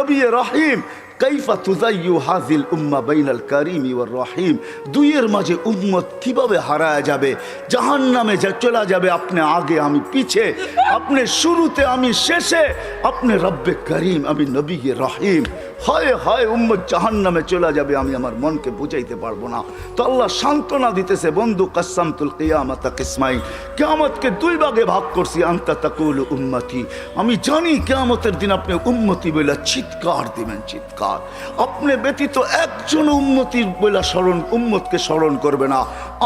নবী রহিম কাইফা তুযায়্যু হাযিল উম্মাহ বাইনাল কারীমি ওয়ার রহিম। দুইয়ের মাঝে উম্মত কিভাবে হারায় যাবে, জাহান্নামে চলে যাবে। আপনি আগে আমি পিছে, আপনি শুরুতে আমি শেষে, আপনি রব্বে করিম আমি নবী রহিম। হয় হয় উম্মত জাহান্নামে চলে যাবে, আমি আমার মনকে বুঝাইতে পারবো না। তো আল্লাহ সান্ত্বনা দিতেছে, বন্ধু কাসসামতুল কিয়ামাতা কিসমাইন, কিয়ামতকে দুই ভাগে ভাগ করছি। আনতা তাকুলু উম্মতি, আমি জানি কিয়ামতের দিন আপনি উম্মতি বলে চিৎকার দিবেন, চিৎকার। আপনি ব্যতীত একজন উম্মতির বলে স্মরণ, উম্মতকে স্মরণ করবে না।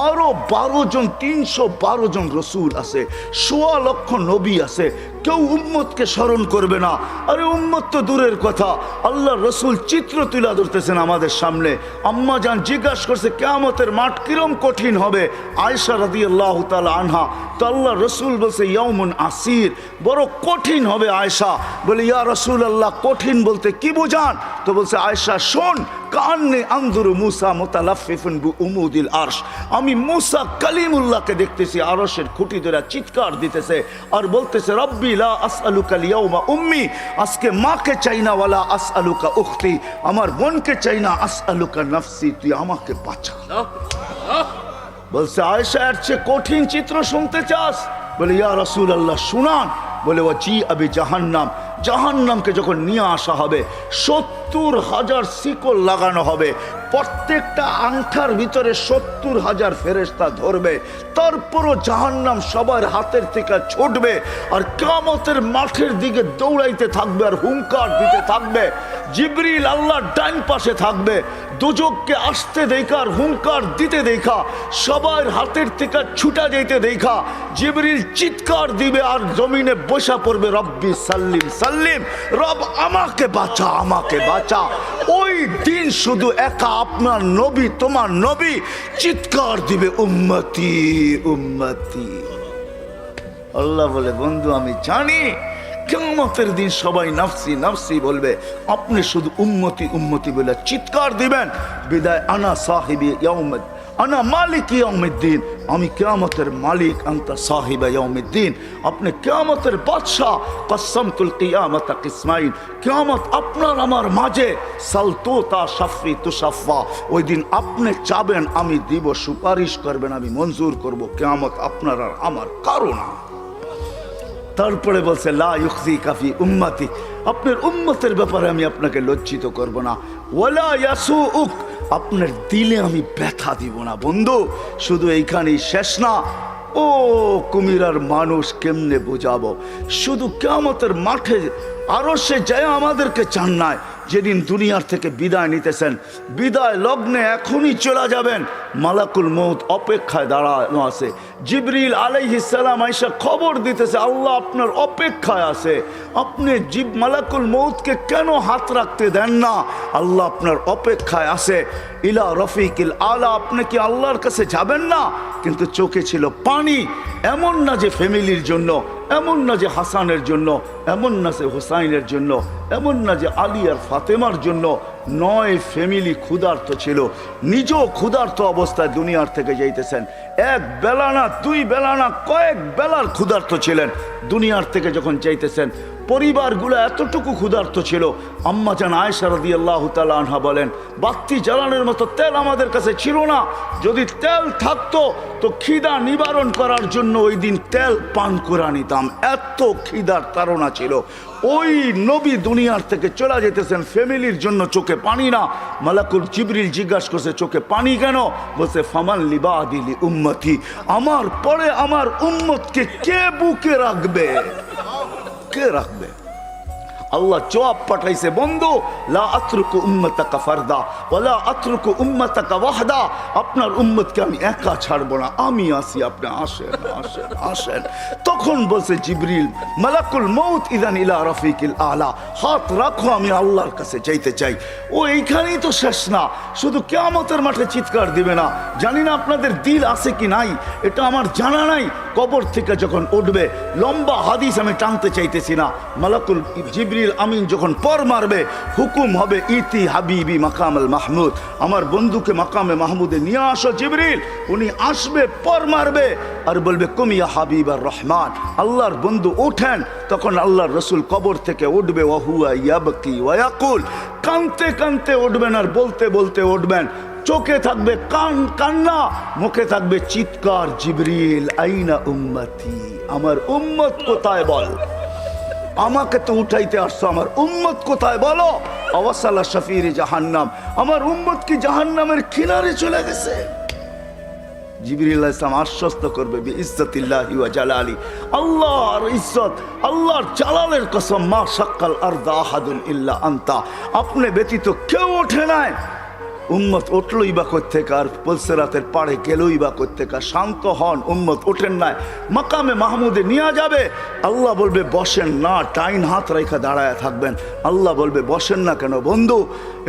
আরো 12 জন, 312 জন রসুল আছে, 1.25 লক্ষ নবী আছে, কেউ উম্মতকে স্মরণ করবে না। আরে উম্মত তো দূরের কথা, আল্লাহ রসুল চিত্র তুলে ধরতেছেন আমাদের সামনে। আম্মা জান জিজ্ঞাসা করছে কিয়ামতের মাঠ কিরম কঠিন হবে, আয়েশা রাদিয়াল্লাহু তাআলা আনহা। তো আল্লাহ রসুল বলছে ইয়াউমুন আসির, বড় কঠিন হবে আয়েশা। বলে ইয়া রাসূলুল্লাহ কঠিন বলতে কি বুঝান? তো বলছে আয়েশা শোন, কান্নে আনজুরু মুসা মুতালাফফিফুন বিউমুদিল আরশ, আমি মুসা কালিমুল্লাহকে দেখতেছি আরশের খুঁটি ধরে চিৎকার দিতেছে আর বলতেছে রব্বি লা আসআলুকা লিয়াউমা উম্মি, আজকে মাকে চাই না, ওয়ালা আসআলুকা উখতি, আমার বোনকে চাই না, আসআলুকা নাফসি, তুই আমাকে বাঁচা। বলছে আয়েশা এর চেয়ে কঠিন চিত্র শুনতে চাস? বলে ইয়া রাসূলুল্লাহ শুনান। বলে ওয়াজি আবি জাহান্নাম, জাহান্নামকে যখন নিয়ে আসা হবে 70,000 শিকল লাগানো হবে, প্রত্যেকটা আংটার ভিতরে 70,000 ফেরেশতা ধরবে, তারপরও জাহান্নাম সবার হাতের থেকে ছুটবে আর কিয়ামতের মাঠের দিকে দৌড়াইতে থাকবে আর হুঙ্কার দিতে থাকবে। জিবরিল আল্লাহর ডান পাশে থাকবে, দুজককে আসতে দেখা আর হুঙ্কার দিতে দেখা, সবার হাতের থেকে ছুটা যেতে দেখা জিবরিল চিৎকার দিবে আর জমিনে বসা পড়বে রব্বি সাল্লিম সাল্লিম, রব আমাকে বাঁচা, আমাকে বাঁচা। ওই দিন শুধু একা আপনার নবী, তোমার নবী চিৎকার দিবে উম্মতি উম্মতি। আল্লাহ বলে বন্ধু আমি জানি কিয়ামতের দিন সবাই নাফসি নাফসি বলবে, আপনি শুধু উম্মতি উম্মতি বলে চিৎকার দিবেন। বিদায় আনা সাহিবি ইয়াউমিদ, আনা মালিক ইয়াউমিদ্দিন, আমি কিয়ামতের মালিক, আনতা সাহিবা ইয়াউমিদ্দিন, আপনি কিয়ামতের বাদশা। কাসসামতুল কিয়ামাতা কিসমাইন, কিয়ামত আপনার আমার মাঝে। সালতুতা শাফি তুশাফা, ওই দিন আপনি চাবেন আমি দিব, সুপারিশ করবেন আমি মঞ্জুর করব। কিয়ামত আপনার আর আমার কারো না। তারপরে বলছে লা ইউখজিকা ফি উম্মতি, আপনার উম্মতের ব্যাপারে আমি আপনাকে লজ্জিত করব না। ওয়ালা ইয়াসুউক, আপনার দিলে আমি ব্যথা দিব না। বন্ধু শুধু এইখানেই শেষ না, ও কুমিরার মানুষ কেমনে বোঝাবো। শুধু কিয়ামতের মাঠে আরো সে যায় আমাদেরকে চান নাই, যেদিন দুনিয়ার থেকে বিদায় নিতেছেন, বিদায় লগ্নে এখনই চলে যাবেন, মালাকুল মউত অপেক্ষায় দাঁড়ানো আছে। জিবরিল আলাইহিস সালাম আয়েশা খবর দিতেছে আল্লাহ আপনার অপেক্ষায় আছে। আপনি মালাকুল মউতকে কেন হাত রাখতে দেন না? আল্লাহ আপনার অপেক্ষায় আছে। ইলা রফিকিল আলা, আপনি কি আল্লাহর কাছে যাবেন না? কিন্তু চোখে ছিল পানি। এমন না যে ফ্যামিলির জন্য, এমন না যে হাসানের জন্য, এমন না যে হুসাইনের জন্য, এমন না যে আলী আর ফাতেমার জন্য। 9 ফ্যামিলি ক্ষুধার্ত ছিল, নিজেও ক্ষুধার্ত অবস্থায় দুনিয়ার থেকে যাইতেছেন। এক বেলা না, 2 বেলা না, কয়েক বেলার ক্ষুধার্ত ছিলেন। দুনিয়ার থেকে যখন যাইতেছেন পরিবারগুলো এতটুকু ক্ষুধার্ত ছিল। আম্মা জান আয়েশা রাদিয়াল্লাহু তাআলা আনহা বলেন বাতি জ্বালানোর মতো তেল আমাদের কাছে ছিল না। যদি তেল থাকতো তো খিদা নিবারণ করার জন্য ওই দিন তেল পান করে নিতাম, এত খিদার তাড়না ছিল। ওই নবী দুনিয়ার থেকে চলে যেতেছেন, ফ্যামিলির জন্য চোখে পানি না। মালাকুল জিবরিল জিজ্ঞাসা করছে চোখে পানি কেন? বলছে ফামান লিবাদিলি উম্মতি, আমার পরে আমার উম্মতকে কে বুকে রাখবে, কে রাখবে? আল্লাহ জবাব পাঠাইছে বন্ধু লা আতরুকু উম্মাতাকা ফারদা ওয়ালা আতরুকু উম্মাতাকা ওয়াহদা, আপনার উম্মতকে আমি একা ছাড়বো না, আমি আসি, আপনি আসেন আসেন আসেন। তখন বলছে জিবরিল মালাকুল মউত ইযান ইলা রফিকিল আলা, হাত রাখো আমি আল্লাহর কাছে যাইতে চাই। ও এইখানেই তো শেষ না, শুধু কিয়ামতের মাঠে চিৎকার দিবে না। জানি না আপনাদের দিল আছে কি নাই, এটা আমার জানা নাই। কবর থেকে যখন উঠবে, লম্বা হাদিস আমি টানতে চাইতেছি না, মালাকুল জিবরিল আমিন যখন পর মারবে, হুকুম হবে ইতি হাবিবি মাকামাল মাহমুদ, আমার বন্ধুকে মাকামে মাহমুদে নিয়ে আসো জিবরিল। উনি আসবে, পর মারবে আর বলবে কুমিয়া হাবিব আর রহমান, আল্লাহর বন্ধু ওঠেন। তখন আল্লাহর রসুল কবর থেকে উঠবে, ওয়াহুয়া ইয়াবকি ওয়ায়াকুল, কানতে কানতে উঠবেন আর বলতে বলতে উঠবেন, চোখে থাকবে কান্না, মুখে থাকবে চিৎকার, জিবরিল আইনা উম্মতি, আমার উম্মত কোথায় বল, আমাকে তো উঠাইতে আসছো, আমার উম্মত কোথায় বলো। আওয়াসালা শফির জাহান্নাম, আমার উম্মত কি জাহান্নামের কিনারে চলে গেছে। জিবরিল আলাইহিস সালাম আশ্বস্ত করবে বিইজ্জতিল্লাহি ওয়া জালালি, আল্লাহর ইজ্জত, আল্লাহর জালালের কসম, মা শাক্কাল আরদা আহাদুন ইল্লা আনতা, আপনি ব্যতীত কেউ ওঠে নাই। উম্মত উঠলই বা কোত্থেকে, আর পুলসিরাতের পাড়ে গেলই বা কোত্থেকে, শান্ত হন, উম্মত ওঠেন নাই, মাকামে মাহমুদে নিয়ে যাবে। আল্লাহ বলবে বসেন না, ডাইন হাত রেখা দাঁড়ায় থাকবেন। আল্লাহ বলবে বসেন না কেন বন্ধু,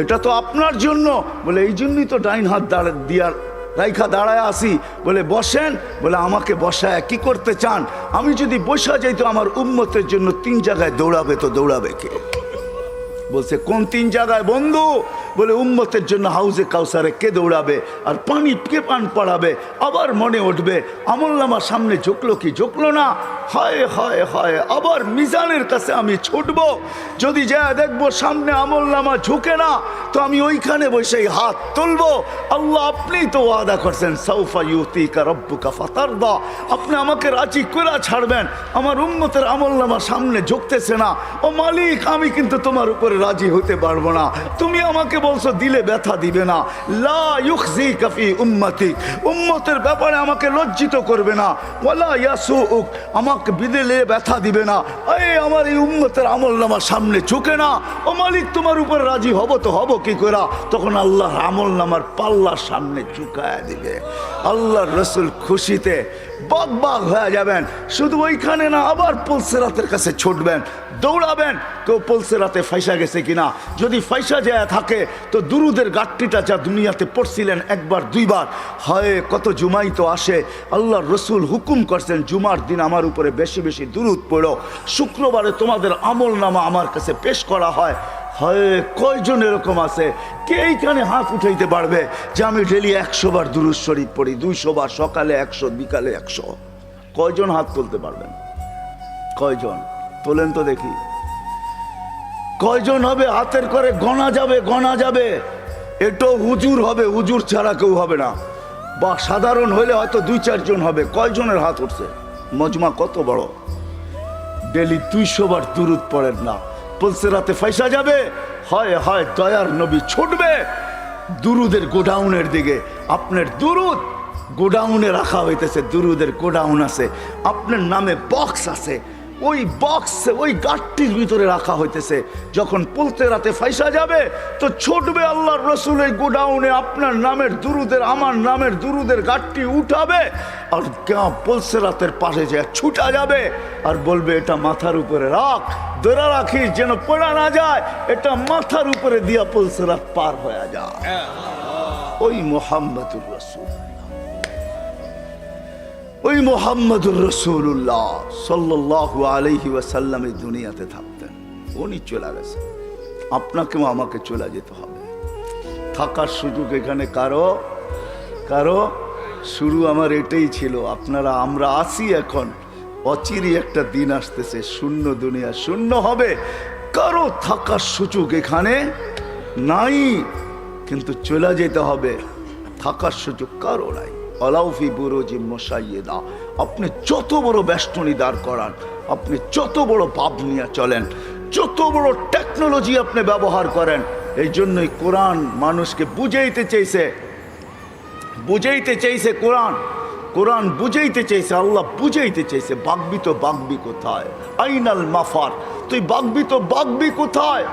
এটা তো আপনার জন্য। বলে এই জন্যই তো ডাইন হাত দিয়ার রাইখা দাঁড়ায় আসি। বলে বসেন, বলে আমাকে বসায় কি করতে চান? আমি যদি বসা যাই তো আমার উম্মতের জন্য 3 জায়গায় দৌড়াবে, তো দৌড়াবে কে? বলছে কোন 3 জায়গায় বন্ধু? বলে উম্মতের জন্য হাউজে কাউসারে কে দৌড়াবে, আর পানি কে পান পড়াবে। আবার মনে উঠবে আমলনামা সামনে ঝুঁকলো কি ঝুঁকলো না, হায় হায় হায়, আবার মিজানের কাছে আমি ছুটবো, যদি যা দেখবো সামনে আমলনামা ঝুঁকে না, তো আমি ওইখানে বসেই হাত তুলবো। আল্লাহ আপনি তো ওয়াদা করছেন সাউফা ইউতিকা রাব্বুকা ফাতারদা, আপনি আমাকে রাজি করে ছাড়বেন, আমার উম্মতের আমলনামা সামনে ঝুঁকতেছে না। ও মালিক, আমি কিন্তু তোমার উপরে রাজি হতে পারবো না, তুমি আমাকে বলছো দিলে ব্যথা দিবে না। লা ইউখজিকা ফি উম্মতিক, উম্মতের ব্যাপারে আমাকে লজ্জিত করবে না। ওয়ালা ইয়াসুউক, আমাকে বিদেলে ব্যথা দিবে না। এই আমার এই উম্মতের আমলনামা সামনে ঝুঁকে না। ও মালিক, তোমার উপরে রাজি হব তো হব কি করে? তখন আল্লাহর আমলনামার পাল্লার সামনে ঝুঁকায় দিবে। আল্লাহর রসুল খুশিতে বাগ বাগ হয়ে যাবেন। শুধু ওইখানে না, আবার পুলসিরাতের কাছে ছুটবেন, দৌড়াবেন, কেউ পুলসিরাতে ফাইসা গেছে কিনা। যদি ফাইসা যায় থাকে তো দুরুদের গাট্টিটা যা দুনিয়াতে পড়ছিলেন একবার দুইবার, হয় কত জুমাই তো আসে। আল্লাহর রসুল হুকুম করছেন জুমার দিন আমার উপরে বেশি বেশি দুরুদ পড়ো, শুক্রবারে তোমাদের আমলনামা আমার কাছে পেশ করা হয়। হয় কয়জন এরকম আছে কে এইখানে হাত উঠাইতে পারবে যে আমি ডেলি 100 বার দুরূদ শরীফ পড়ি, 200 বার, সকালে 100, বিকালে 100? কয়জন হাত তুলতে পারবেন? কয়জন তোলেন তো দেখি, কয়জন হবে? হাতের করে গণা যাবে, গণা যাবে। এটাও হুজুর হবে, হুজুর ছাড়া কেউ হবে না, বা সাধারণ হইলে হয়তো 2-4 জন হবে। কয়জনের হাত উঠছে? মজমা কত বড়, ডেলি 200 বার দুরূদ পড়েন না, পুলসিরাতে ফাইসা যাবে। হয় হয় দয়ার নবী ছুটবে দুরুদের গোডাউনের দিকে। আপনার দুরুদ গোডাউনে রাখা হইতেছে, দুরুদের গোডাউন আছে, আপনার নামে বক্স আছে, ওই বক্সে ওই গাঠটির ভিতরে রাখা হইতেছে। যখন পুলসিরাতে ফাইসা যাবে তো ছুটবে আল্লাহর রসুলের গোডাউনে, আপনার নামের দুরুদের, আমার নামের দুরুদের গাঠটি উঠাবে, আর পুলসিরাতের পাশে যে ছুটা যাবে আর বলবে এটা মাথার উপরে রাখ, ধরে রাখিস যেন পড়া না যায়, এটা মাথার উপরে দিয়া পুলসিরাত পার হয়ে যায়। ওই মুহাম্মদুর রাসূল, ওই মুহাম্মদুর রাসূলুল্লাহ সাল্লাল্লাহু আলাইহি ওয়াসাল্লাম এই দুনিয়াতে থাকতেন, উনি চলে গেছেন। আপনাকেও আমাকে চলে যেতে হবে। থাকার সুযোগ এখানে কারো কারো শুরু আমার এটাই ছিল। আপনারা আমরা আসি এখন, অচিরই একটা দিন আসতেছে, শূন্য দুনিয়া শূন্য হবে, কারো থাকার সুযোগ এখানে নাই, কিন্তু চলে যেতে হবে, থাকার সুযোগ কারো নাই। আলাউফি বুরুজি মুশাইয়্যিদা, আপনি যত বড় বেষ্টনী দাঁড় করান, আপনি যত বড় পাপ নিয়ে চলেন, যত বড় টেকনোলজি আপনি ব্যবহার করেন, এই জন্যই কোরআন মানুষকে বুঝাইতে চাইছে, কোরআন বুঝাইতে চাইছে, আল্লাহ বুঝাইতে চাইছে। বাগবি তো বাগবি কোথায়, আইনাল মাফার, তুই বাগবি তো বাগবি কোথায়?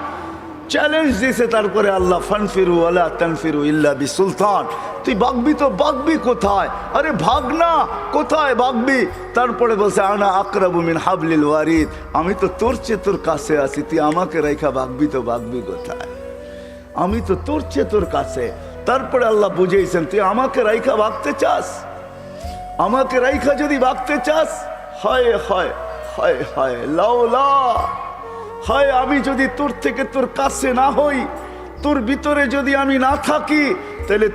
চ্যালেঞ্জ দিয়েছে তারপরে আল্লাহ, ফানফিরু ওয়ালা তানফিরু ইল্লা বিসুলতান, তুই বাগবি তো বাগবি কোথায়? আরে ভাগ না, কোথায় বাগবি? তারপরে বলছে আনা আকরাবু মিন হাবলিল ওয়ারিদ, আমি তো তোর চেয়ে তোর কাছে আছি, তুই আমাকে রেখা বাগবি তো বাগবি কোথায়? আমি তো তোর চেয়ে তোর কাছে। তারপরে আল্লাহ বুঝেছেন তুই আমাকে রেখা ভাগতে চাস, আমাকে রাইখা যদি ভাগতে চাস, হায় হায় হায় হায় লাউলা, হায় আমি যদি তোর থেকে তোর কাছে না হই, তোর ভিতরে যদি আমি না থাকি, তাহলে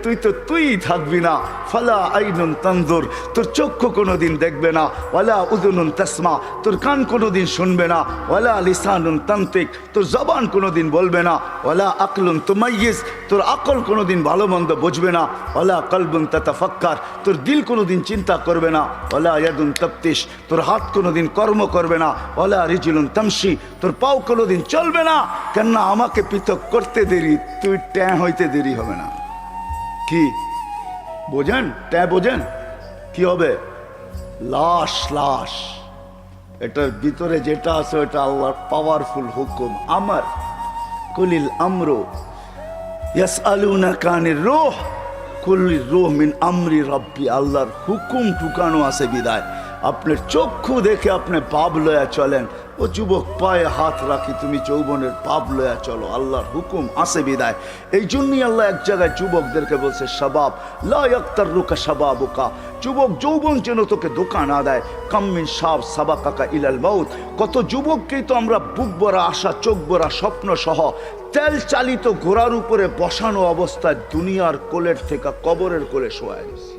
তুই থাকবি না। ফালা আইনুন তানজুর, তোর চক্ষু কোনোদিন দেখবে না। ওয়ালা উযুনুন তাসমা, তোর কান কোনোদিন শুনবে না। ওয়ালা লিসানুন তানতিক, তোর জবান কোনোদিন বলবে না। ওয়ালা আকলুন তুমাইয়িজ, তোর আকল কোনোদিন ভালো মন্দ বুঝবে না। ওয়ালা কলবুন তাতাফাক্কার, তোর দিল কোনোদিন চিন্তা করবে না। ওয়ালা ইয়াদুন তাফতিশ, তোর হাত কোনোদিন কর্ম করবে না। ওয়ালা রিজলুন তামশি, তোর পাও কোনোদিন চলবে না। কেননা আমাকে পৃথক করতে দেরি, তুই ট্যাঁ হইতে দেরি হবে না। কি বোঝেন? ট্যাঁ বোঝেন? কি হবে? লাশ, লাশ। এটার ভিতরে যেটা আছে ওটা আল্লাহর পাওয়ারফুল হুকুম। আমার কুলিল আমরু ইয়াসআলুনাকা আনির রূহ কুলির রূহ মিন আমরি রাব্বি, আল্লাহর হুকুম ঢুকানো আছে বিদায় আপনার চক্ষু দেখে আপনি পাপ লয়া চলেন। ও যুবক, পায়ে হাত রাখি, তুমি যৌবনের পাপ লয়া চলো, আল্লাহর হুকুম আছে বিদায়। এই জন্যই আল্লাহ এক জায়গায় যুবকদেরকে বলছে, শাবাব লা ইয়াক্তাররুকা শাবাবুকা, যুবক যৌবন যেন তোকে ধোঁকা না দেয়। কাম্মিন শাব সাবাকাকা ইলাল মাউত, কত যুবককেই তো আমরা বুক ভরা আশা, চোখ ভরা স্বপ্ন সহ তেল চালিত ঘোড়ার উপরে বসানো অবস্থায় দুনিয়ার কোলের থেকে কবরের কোলে শোয়া গেছে।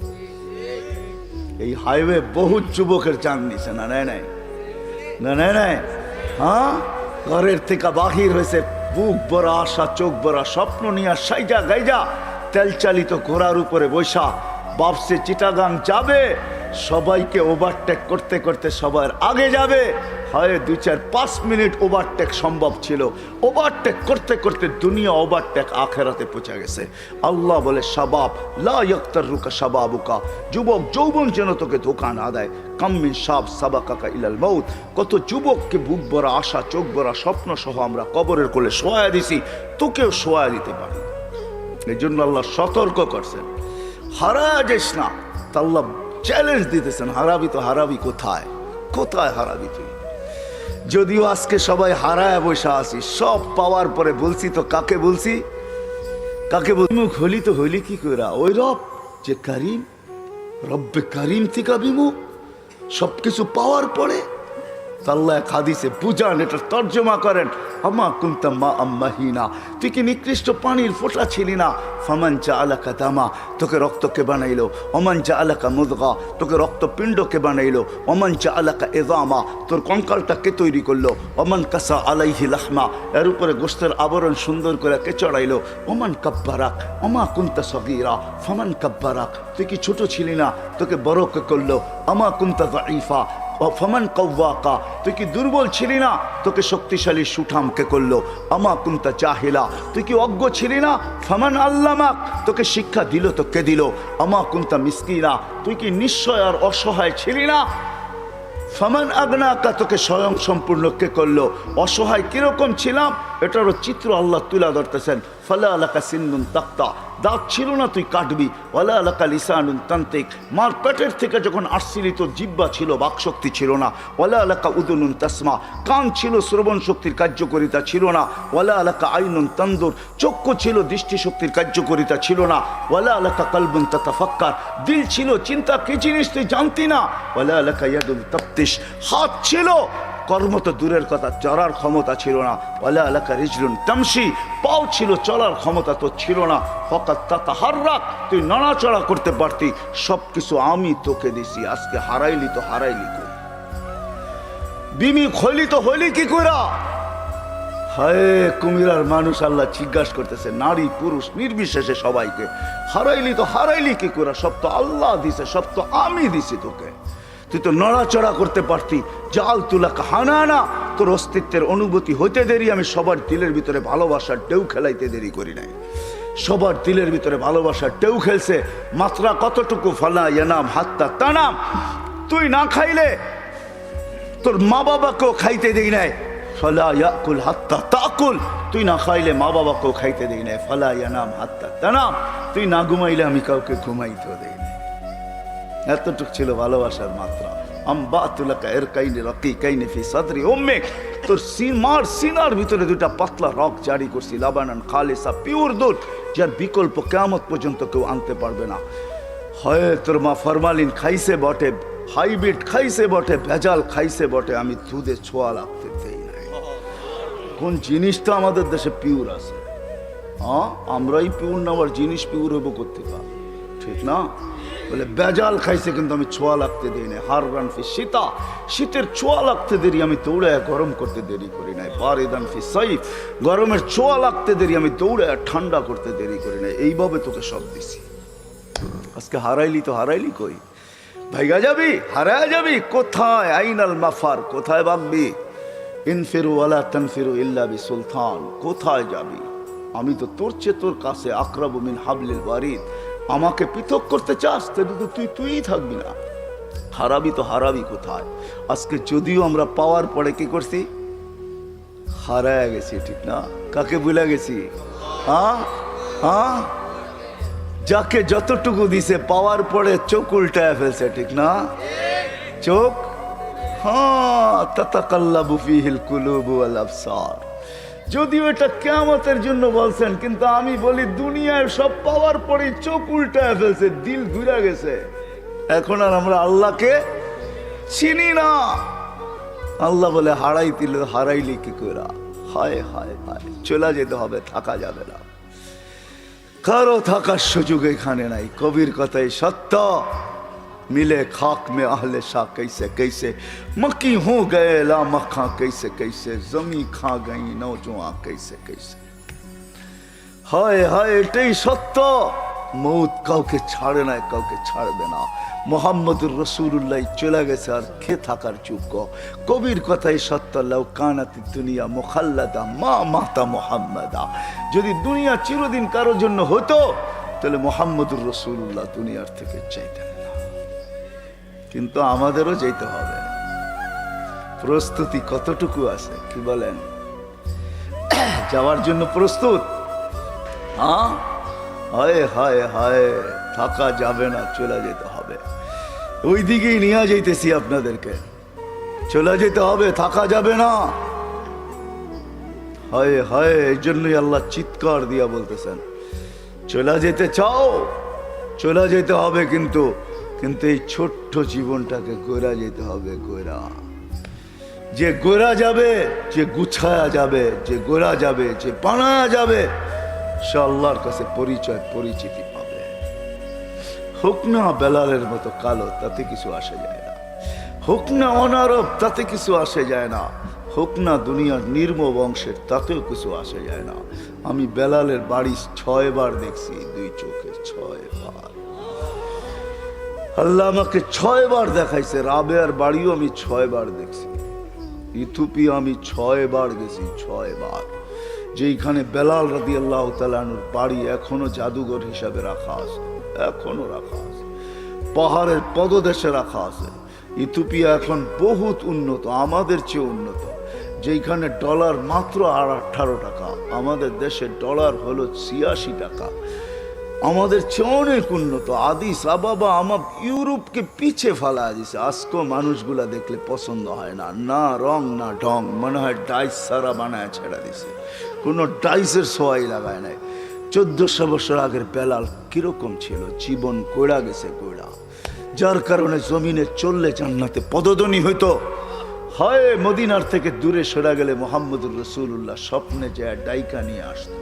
এই হাইওয়ে বহুত যুবকের জান নিছে না, নেয় নাই না, নেয় নাই। হ্যাঁ, ঘরের থেকে বাহির হয়েছে বুক ভরা আশা, চোখ ভরা স্বপ্ন নিয়ে সাইজা গাইজা তেল চালিত ঘোড়ার উপরে বৈশা বাপসে চিটাগাং যাবে। সবাইকে ওভারটেক করতে করতে সবার আগে যাবে। হয় 2-4-5 মিনিট ওভারটেক সম্ভব ছিল, ওভারটেক করতে করতে দুনিয়া ওভারটেক আখেরাতে পৌঁছে গেছে। আল্লাহ বলে, শাবাব লা ইয়াক্তাররুকা শাবাবুকা, যুবক যৌবন যেন তোকে ধোঁকা না দেয়। কাম্মিন শাব সাবাকাকা ইলাল মাউত, কত যুবককে বুক ভরা আশা, চোখ ভরা স্বপ্ন সহ আমরা কবরের কোলে শোয়া দিছি, তোকেও শোয়া দিতে পারি। এই জন্য আল্লাহ সতর্ক করছেন, হারা যাস না। আল্লাহ চ্যালেঞ্জ দিতেছেন, হারাবি তো হারাবি কোথায়, কোথায় হারাবি তুই? যদিও আজকে সবাই হারায় বসে আছি, সব পাওয়ার পরে বলছি তো কাকে বলছি, কাকে বলছি? মুখ হলি তো হইলি কি করে? ওই রব যে কারিম, রব্বে কারিম থেকে বিমুখ, সবকিছু পাওয়ার পরে। আল্লাহ এক হাদিসে বুঝান, এটা তর্জমা করেন, আমা কুনতা মা আম্মাহিনা, তুই কি নিকৃষ্ট পানির ফোঁটা ছিলি না? ফামান জাআলাকা দামা, তোকে রক্তকে বানাইলো। ওমান জাআলাকা মুদগা, তোকে রক্তপিণ্ডকে বানাইলো। ওমান জাআলাকা ইযামা, তোর কঙ্কালটাকে তৈরি করলো। ওমান কাসা আলাইহি লাহমা, এর উপরে গোশতের আবরণ সুন্দর করে কে চড়াইলো। ওমান কাব্বারাক আমা কুনতা সগীরা ফামান কাব্বারাক, তুই কি ছোট ছিলি না? তোকে বড় কে করলো। আমা কুনতা যায়ীফা ফমান কওয়াকা, তুই কি দুর্বল ছিলি না? তোকে শক্তিশালী সুঠামকে করলো। আমা কুনতা জাহিলা, তুই কি অজ্ঞ ছিলি না? ফমান আল্লামাক, তোকে শিক্ষা দিল তো কে দিল? আমা কুনতা মিসকিনা, তুই কি নিশ্চয় আর অসহায় ছিলি না? ফমান আগনাকা, তোকে স্বয়ং সম্পূর্ণ কে করলো? অসহায় কিরকম ছিলাম এটারও চিত্র আল্লাহ তুলা ধরতেছেন। ফালা আলাকা সিন্নুন তাক্তা, দাঁত ছিল না তুই কাটবি। ওয়ালা আলাকা লিসানুন তান্তিক, মার পেটের থেকে যখন আসছিলি তোর জিহ্বা ছিল, বাকশক্তি ছিল না। ওয়ালা আলাকা উযুনুন তাসমা, কান ছিল, শ্রবণ শক্তির কার্যকারিতা ছিল না। ওয়ালা আলাকা আইনুন তানজুর, চক্ষু ছিল, দৃষ্টিশক্তির কার্যকারিতা ছিল না। ওয়ালা আলাকা কলবুন তাতাফাক্কার, দিল ছিল, চিন্তা কি জিনিস তুই জানতি না। ওয়ালা আলাকা ইয়াদুন তাফতিশ, হাত ছিল, কর্ম তো দূরের কথা, চড়ার ক্ষমতা ছিল না। ওয়ালা আলাকা রিজলুন তামশি, পাও ছিল, চলার ক্ষমতা তো ছিল না। ফাকাত তাতাহাররাক, তুই নড়াচড়া করতে পারতি। সব কিছু আমি তোকে দিছি, আজকে হারাইলি তো হারাইলি কই? বিমি হইলি তো হইলি কি কইরা? হায় কুমিরার মানুষ আল্লাহ জিজ্ঞাসা করতেছে, নারী পুরুষ নির্বিশেষে সবাইকে, হারাইলি তো হারাইলি কি কইরা? সব তো আল্লাহ দিছে, সব তো আমি দিছি তোকে। তুই তো নড়াচড়া করতে পারতি। জাল তুলা কাহানা, তোর অস্তিত্বের অনুভূতি হইতে দেরি, আমি সবার দিলের ভিতরে ভালোবাসার ঢেউ খেলাইতে দেরি করি নাই। সবার দিলের ভিতরে ভালোবাসার ঢেউ খেলছে। মাত্রা কতটুকু? ফালা ইয়ানাম হাত্তা তানাম, তুই না খাইলে তোর মা বাবাকেও খাইতে দেই নাই। ফালা ইয়াকুল হাত্তা তাকুল, তুই না খাইলে মা বাবাকেও খাইতে দেই নাই। ফালা ইয়ানাম হাত্তা তানাম, তুই না ঘুমাইলে আমি কাউকে ঘুমাইতেও দেই নাই। এতটুক ছিল ভালোবাসার মাত্রা। আম্বাতুলাকা ইরকাইনি রাকিকাইনি ফি সাদরি উম্মিক, তোর মার সিনার ভিতরে দুটা পাতলা রক জারি করছি, লাবানান খালিসা, পিওর দুধ, যার বিকল্প কিয়ামত পর্যন্ত কেউ আনতে পারবে না। হয় তোর মা ফরমালিন খাইছে বটে, হাইব্রিড খাইছে বটে, ভেজাল খাইছে বটে, আমি দুধে ছোঁয়া লাগতে দেই নাই। কোন জিনিসটা আমাদের দেশে পিওর আছে? হ্যাঁ, আমরাই পিওর না, আবার জিনিস পিওর হইব করতে পার, ঠিক না? বলে বেজাল খাইছে কিন্তু আমি ছোঁয়া লাগতে দেই নাই। হার রানফি শীতা, শীতের ছোঁয়া লাগতে দেরি আমি দৌড়ে গরম করতে দেরি করি নাই। বারিদান ফি সাইফ, গরমের ছোঁয়া লাগতে দেরি আমি দৌড়ে ঠান্ডা করতে দেরি করি নাই। এইভাবে তোকে সব দিছি। আজকে হারাইলি তো হারাইলি কই? ভাইগা যাবি, হারায় যাবি কোথায়? আইনাল মাফার, কোথায় ভাববি? ইনফিরু ওয়ালা তানফিরু ইল্লা বিসুলতান, কোথায় যাবি? আমি তো তোর চেয়ে তোর কাছে আকরাবু মিন হাবলিল ওয়ারিদ। আমাকে পৃথক করতে চাস তাহলে তো তুই থাকবি না। হারাবি তো হারাবি কোথায়? আজকে যদিও আমরা পাওয়ার পরে কি করছি, হারায় গেছি, ঠিক না? কাকে ভুলে গেছি? হ্যাঁ হ্যাঁ, যাকে যতটুকু দিছে পাওয়ার পরে চোখ উল্টায় ফেলছে, ঠিক না? চোখ, হ্যাঁ, তাতাকাল্লাবু ফিহিল কুলুবু ওয়াল আবসার। যদিও এটা কিয়ামতের জন্য বলছেন, কিন্তু আমি বলি দুনিয়ায় সব পাওয়ার পরে চোখ উল্টায় ফেলছে, দিল ঘুরে গেছে। এখন আর আমরা আল্লাহকে চিনি না। আল্লাহ বলে হারাইলি কি করে? হায় হায় হায়, চলে যেতে হবে, থাকা যাবে না। কারো থাকার সুযোগ এখানে নাই। কবির কথাই সত্য, मिले खाक में आहले शाह कैसे कैसे, मक्की हो गए ला मक्खा कैसे कैसे, जमी खा गई नौजुआ कैसे कैसे। हाय हाय, এটাই সত্য। মৌত কাউকে ছাড়ে না, কাউকে ছাড়বে না। মোহাম্মদুর রাসূলুল্লাহ চলে গেছে, আর কে থাকার যোগ্য? কবির কথাই সত্য, লাউ কানাতি দুনিয়া মুখাল্লাদা মা মাতা মুহাম্মাদা। যদি দুনিয়া চিরদিন কারোর জন্য হতো তাহলে মোহাম্মদুর রাসূলুল্লাহ দুনিয়ার থেকে চাইতেন না। কিন্তু আমাদেরও যেতে হবে। প্রস্তুতি কতটুকু আছে কি বলেন? যাওয়ার জন্য প্রস্তুত? হ্যাঁ, হায় হায় হায়, থাকা যাবে না, চলে যেতে হবে। ওই দিকেই নিয়ে যাইতেছি আপনাদেরকে, চলে যেতে হবে, থাকা যাবে না। হায় হায়, এই জন্যই আল্লাহ চিৎকার দিয়া বলতেছেন, চলে যেতে চাও, চলে যেতে হবে, কিন্তু কিন্তু এই ছোট্ট জীবনটাকে গোরা যেতে হবে। গোরা, যে গোরা যাবে, যে গুছায়া যাবে, যে গোরা যাবে, যে বানায়া যাবে, সে আল্লাহর কাছে পরিচয় পরিচিতি পাবে। হোক না বেলালের মতো কালো, তাতে কিছু আসে যায় না। হোক না অনারব, তাতে কিছু আসে যায় না। হোক না দুনিয়ার নির্ম বংশের, তাতেও কিছু আসে যায় না। আমি বেলালের বাড়ি 6 বার দেখছি, 2 চোখে 6 বার। আল্লাহ আমাকে 6 বার দেখাইছে। রাবেয়ার বাড়িও আমি 6 বার দেখছি। ইথিওপিয়া আমি 6 বার গেছি, 6 বার। যেইখানে বেলাল রাদিয়াল্লাহু তাআলা আনহুর বাড়ি এখনো জাদুঘর হিসাবে রাখা আছে, এখনো রাখা আছে, পাহাড়ের পদদেশে রাখা আছে। ইথিওপিয়া এখন বহুত উন্নত, আমাদের চেয়ে উন্নত। যেইখানে ডলার মাত্র 18 টাকা, আমাদের দেশে ডলার হলো 86 টাকা। আমাদের চেয়ে অনেক উন্নত। আদিস আবাবা আমার ইউরোপকে পিছে ফেলা দিছে। আজকেও মানুষগুলা দেখলে পছন্দ হয় না, না রং না ঢং, মনে হয় ডাইস সারা বানায় ছেড়া দিছে, কোনো ডাইসের সোয়াই লাগায় নাই। 1400 বছর আগের বেলাল কিরকম ছিল? জীবন কইরা গেছে, কইরা, যার কারণে জমিনে চললে জান্নাতে পদধ্বনি হইতো। হয় মদিনার থেকে দূরে সরে গেলে মুহাম্মদুর রাসূলুল্লাহ স্বপ্নে যায় ডাইকা নিয়ে আসতো।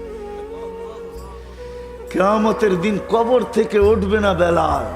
কিয়ামতের দিন কবর থেকে উঠবে না বেলাল,